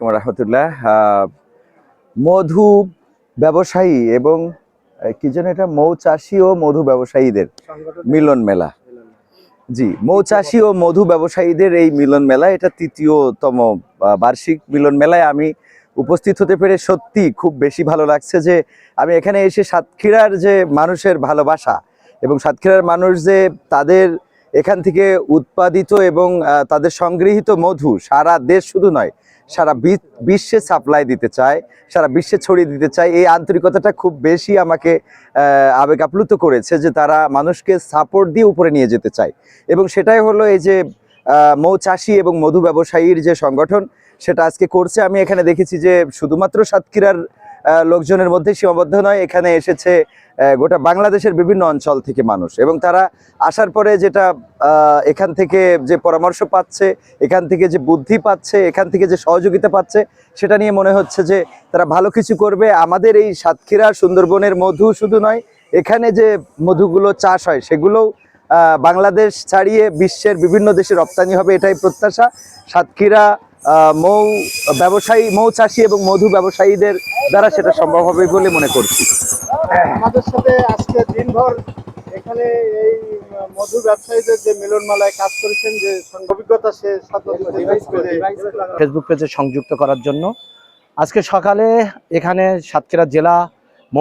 আলাইকুম রহমতুল্লাহ। মধু ব্যবসায়ী এবং কি যেন এটা মৌচাষী ও মধু ব্যবসায়ীদের মিলন মেলা। জি, মৌচাষী ও মধু ব্যবসায়ীদের এই মিলন মেলা, এটা তৃতীয়তম বার্ষিক মিলন মেলায় আমি উপস্থিত হতে পেরে সত্যি খুব বেশি ভালো লাগছে যে আমি এখানে এসে সাতক্ষীরার যে মানুষের ভালোবাসা এবং সাতক্ষীরার মানুষ যে তাদের এখান থেকে উৎপাদিত এবং তাদের সংগৃহীত মধু সারা দেশ শুধু নয় সারা বিশ্বে সাপ্লাই দিতে চায়, সারা বিশ্বে ছড়িয়ে দিতে চায়, এই আন্তরিকতাটা খুব বেশি আমাকে আবেগ আপ্লুত করেছে যে তারা মানুষকে সাপোর্ট দিয়ে উপরে নিয়ে যেতে চায়। এবং সেটাই হলো এই যে মৌচাষী এবং মধু ব্যবসায়ীর যে সংগঠন সেটা আজকে করছে। আমি এখানে দেখেছি যে শুধুমাত্র সাতক্ষীরার লোকজনের মধ্যে সীমাবদ্ধ নয়, এখানে এসেছে গোটা বাংলাদেশের বিভিন্ন অঞ্চল থেকে মানুষ, এবং তারা আসার পরে যেটা এখান থেকে যে পরামর্শ পাচ্ছে, এখান থেকে যে বুদ্ধি পাচ্ছে, এখান থেকে যে সহযোগিতা পাচ্ছে, সেটা নিয়ে মনে হচ্ছে যে তারা ভালো কিছু করবে। আমাদের এই সাতক্ষীরা সুন্দরবনের মধু শুধু নয়, এখানে যে মধুগুলো চাষ হয় সেগুলোও বাংলাদেশ ছাড়িয়ে বিশ্বের বিভিন্ন দেশে রপ্তানি হবে, এটাই প্রত্যাশা। সাতক্ষীরা মৌচাষী এবং মধু ব্যবসায়ীদের দ্বারা সেটা সম্ভব হবে বলে মনে করছি। আমাদের সাথে আজকে দিনভর এখানে এই মধু ব্যবসায়ীদের যে মিলন মেলায় কাজ করেছেন, যে অভিজ্ঞতা সে ফেসবুক পেজে সংযুক্ত করার জন্য আজকে সকালে এখানে সাতক্ষীরা জেলা